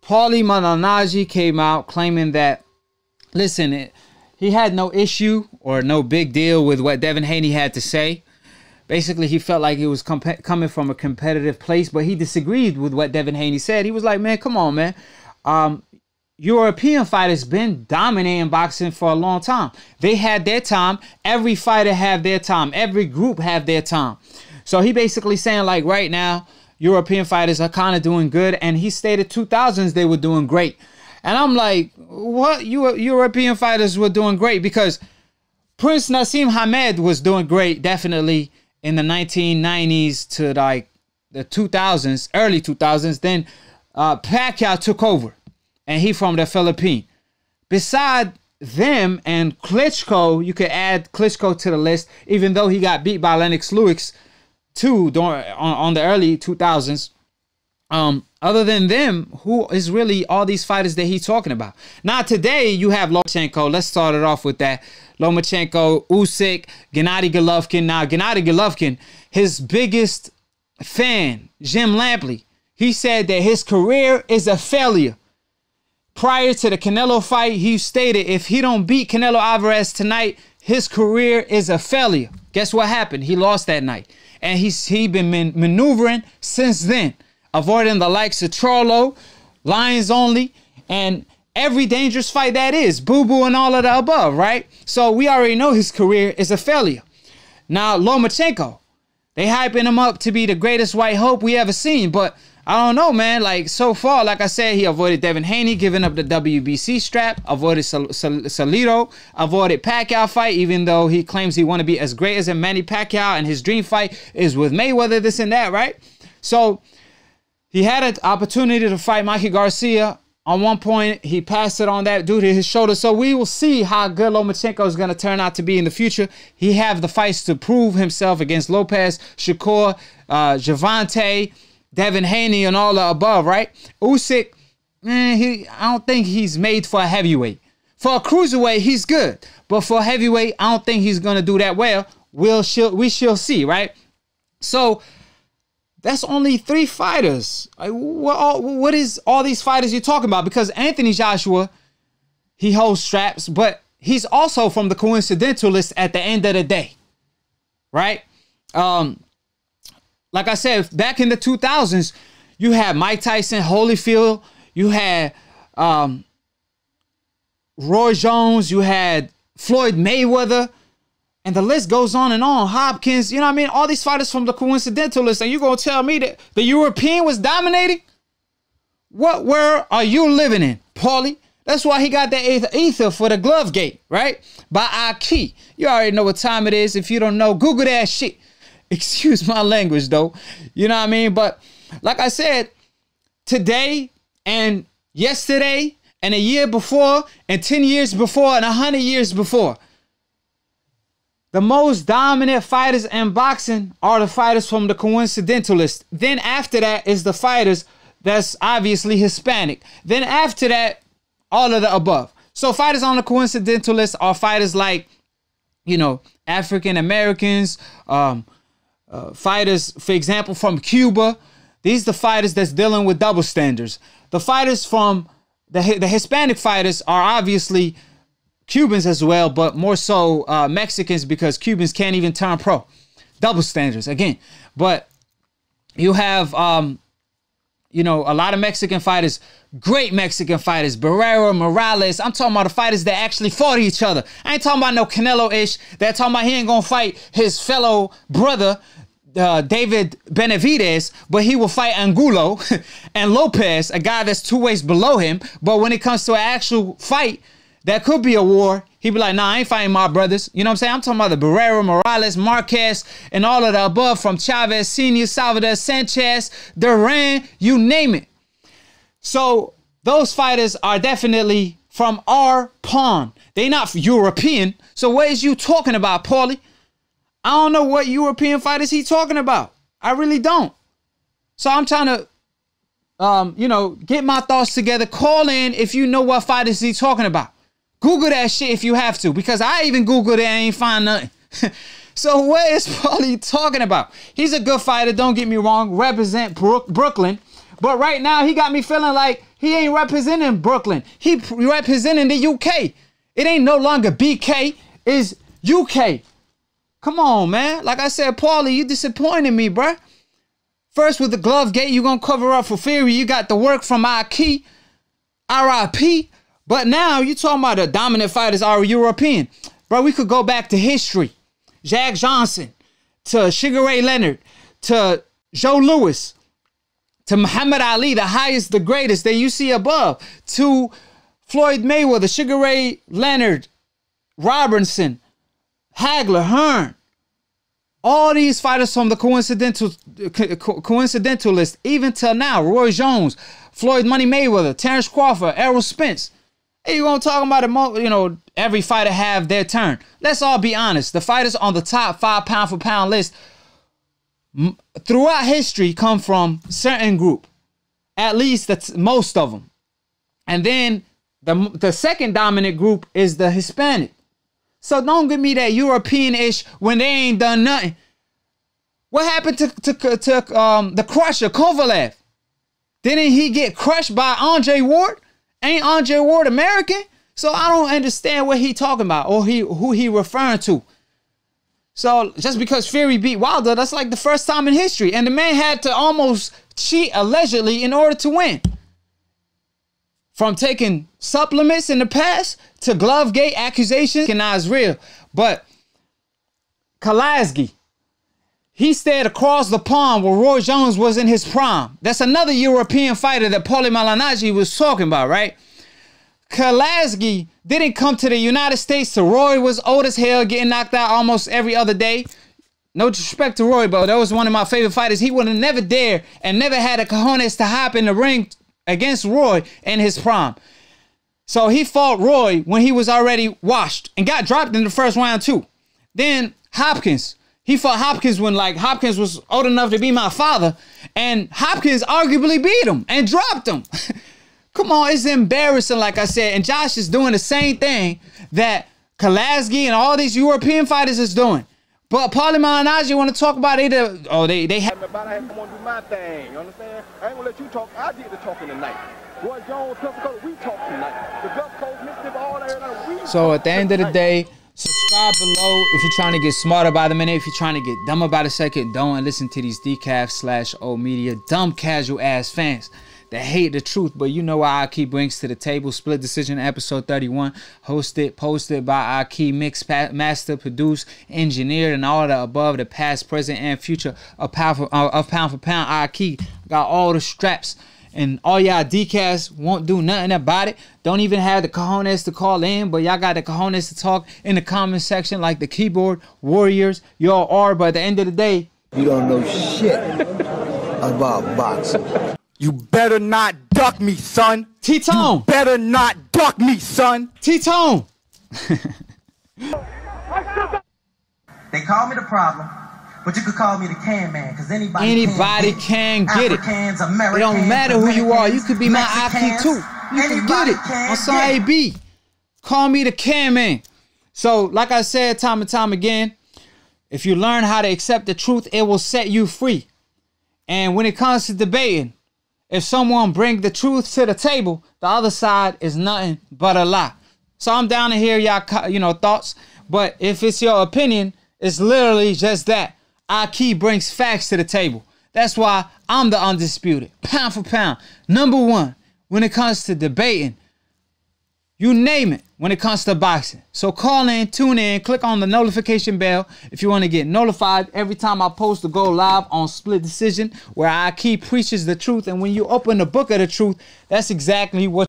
Paulie Malignaggi came out claiming that, listen, he had no issue or no big deal with what Devin Haney had to say. Basically, he felt like he was coming from a competitive place, but he disagreed with what Devin Haney said. He was like, man, come on, man. European fighters been dominating boxing for a long time. They had their time. Every fighter have their time. Every group have their time. So he basically saying, like, right now, European fighters are kind of doing good. And he stated 2000s they were doing great. And I'm like, what? European fighters were doing great? Because Prince Nassim Hamed was doing great, definitely, in the 1990s to, like, the 2000s, early 2000s. Then Pacquiao took over. And he from the Philippines. Beside them and Klitschko, you could add Klitschko to the list, even though he got beat by Lennox Lewis too on the early 2000s. Other than them, who is really all these fighters that he's talking about? Now today you have Lomachenko. Let's start it off with that. Lomachenko, Usyk, Gennady Golovkin. Now Gennady Golovkin, his biggest fan, Jim Lampley, he said that his career is a failure. Prior to the Canelo fight, he stated if he don't beat Canelo Alvarez tonight, his career is a failure. Guess what happened? He lost that night. And he been maneuvering since then, avoiding the likes of Charlo, Lions Only, and every dangerous fight that is, boo-boo and all of the above, right? So we already know his career is a failure. Now, Lomachenko, they hyping him up to be the greatest white hope we ever seen, but I don't know, man. Like, so far, like I said, he avoided Devin Haney, giving up the WBC strap, avoided Salido, avoided Pacquiao fight, even though he claims he want to be as great as Manny Pacquiao, and his dream fight is with Mayweather, this and that, right? So he had an opportunity to fight Mikey Garcia. On one point, he passed it on that due to his shoulder. So we will see how good Lomachenko is going to turn out to be in the future. He have the fights to prove himself against Lopez, Shakur, Gervonta, Devin Haney, and all the above, right? Usyk, I don't think he's made for a heavyweight. For a cruiserweight, he's good. But for a heavyweight, I don't think he's going to do that well. We shall see, right? So that's only 3 fighters. Like, what is all these fighters you're talking about? Because Anthony Joshua, he holds straps, but he's also from the coincidental list at the end of the day, right? Like I said, back in the 2000s, you had Mike Tyson, Holyfield, you had Roy Jones, you had Floyd Mayweather, and the list goes on and on. Hopkins, you know what I mean? All these fighters from the coincidental list, and you're going to tell me that the European was dominating? What world are you living in, Paulie? That's why he got that ether for the glove gate, right? By Akhi. You already know what time it is. If you don't know, Google that shit. Excuse my language, though. You know what I mean? But like I said, today and yesterday and a year before and 10 years before and 100 years before, the most dominant fighters in boxing are the fighters from the coincidental list. Then after that is the fighters that's obviously Hispanic. Then after that, all of the above. So fighters on the coincidental list are fighters like, you know, African Americans, fighters, for example, from Cuba. These are the fighters that's dealing with double standards. The fighters from the Hispanic fighters are obviously Cubans as well, but more so Mexicans, because Cubans can't even turn pro. Double standards again. But you have, you know, a lot of Mexican fighters, great Mexican fighters, Barrera, Morales. I'm talking about the fighters that actually fought each other. I ain't talking about no Canelo-ish. They're talking about he ain't gonna fight his fellow brother, David Benavidez, but he will fight Angulo and Lopez, a guy that's 2 weights below him. But when it comes to an actual fight, that could be a war, he'd be like, nah, I ain't fighting my brothers. You know what I'm saying? I'm talking about the Barrera, Morales, Marquez, and all of the above, from Chavez Sr., Salvador Sanchez, Duran, you name it. So those fighters are definitely from our pond. They not European. So what is you talking about, Paulie? I don't know what European fighters he talking about. I really don't. So I'm trying to, you know, get my thoughts together. Call in if you know what fighters he talking about. Google that shit if you have to, because I even Googled it and ain't find nothing. So what is Paulie talking about? He's a good fighter, don't get me wrong. Represent Brooklyn. But right now, he got me feeling like he ain't representing Brooklyn. He representing the UK. It ain't no longer BK, it's UK. Come on, man. Like I said, Paulie, you disappointed me, bruh. First, with the glove gate, you gonna cover up for Fury. You got the work from Akhi, RIP. But now, you talking about the dominant fighters are European. Bro, we could go back to history. Jack Johnson, to Sugar Ray Leonard, to Joe Louis, to Muhammad Ali, the highest, the greatest that you see above, to Floyd Mayweather, Sugar Ray Leonard, Robertson, Hagler, Hearn. All these fighters from the coincidentalist, even till now, Roy Jones, Floyd Money Mayweather, Terrence Crawford, Errol Spence. Hey, you gonna talk about it? You know, every fighter have their turn. Let's all be honest. The fighters on the top 5 pound for pound list throughout history come from certain group. At least that's most of them. And then the second dominant group is the Hispanic. So don't give me that European-ish when they ain't done nothing. What happened to the crusher, Kovalev? Didn't he get crushed by Andre Ward? Ain't Andre Ward American? So I don't understand what he talking about or who he referring to. So just because Fury beat Wilder, that's like the first time in history. And the man had to almost cheat allegedly in order to win. From taking supplements in the past to glove gate accusations, and now it's real. But Malignaggi, he stayed across the pond where Roy Jones was in his prime. That's another European fighter that Paulie Malignaggi was talking about, right? Malignaggi didn't come to the United States till Roy was old as hell, getting knocked out almost every other day. No disrespect to Roy, but that was one of my favorite fighters. He would have never dared and never had the cojones to hop in the ring against Roy in his prime. So he fought Roy when he was already washed and got dropped in the first round too. Then Hopkins. He fought Hopkins when like Hopkins was old enough to be my father, and Hopkins arguably beat him and dropped him. Come on, it's embarrassing, like I said. And Josh is doing the same thing that Malignaggi and all these European fighters is doing. But Paulie Malignaggi want to talk about it. They have. Come on, do my thing. You understand? I ain't gonna let you talk. I did the talking tonight. Roy Jones, we talk tonight. The Gulf Coast, Mississippi, all that. So at the end of the day, subscribe below if you're trying to get smarter by the minute. If you're trying to get dumber by the second, don't listen to these decaf/O media dumb casual ass fans that hate the truth. But you know what Akhi brings to the table. Split Decision episode 31, hosted, posted by Akhi, mixed, master, produced, engineered, and all the above, the past, present, and future of pound for pound. Akhi got all the straps. And all y'all decals won't do nothing about it. Don't even have the cojones to call in, but y'all got the cojones to talk in the comment section like the keyboard warriors y'all are. But at the end of the day, you don't know shit about boxing. You better not duck me, son. T-Tone. You better not duck me, son. T-Tone. They call me the problem. But you could call me the can man, because anybody can get it. Americans, it don't matter who you are. You could be my Akhi too. You can get it on some AB. Call me the can man. So, like I said time and time again, if you learn how to accept the truth, it will set you free. And when it comes to debating, if someone brings the truth to the table, the other side is nothing but a lie. So I'm down to hear y'all, thoughts. But if it's your opinion, it's literally just that. Akhi brings facts to the table. That's why I'm the undisputed, pound for pound, #1 when it comes to debating. You name it when it comes to boxing. So call in, tune in, click on the notification bell if you want to get notified every time I post to go live on Split Decision, where Akhi preaches the truth. And when you open the book of the truth, that's exactly what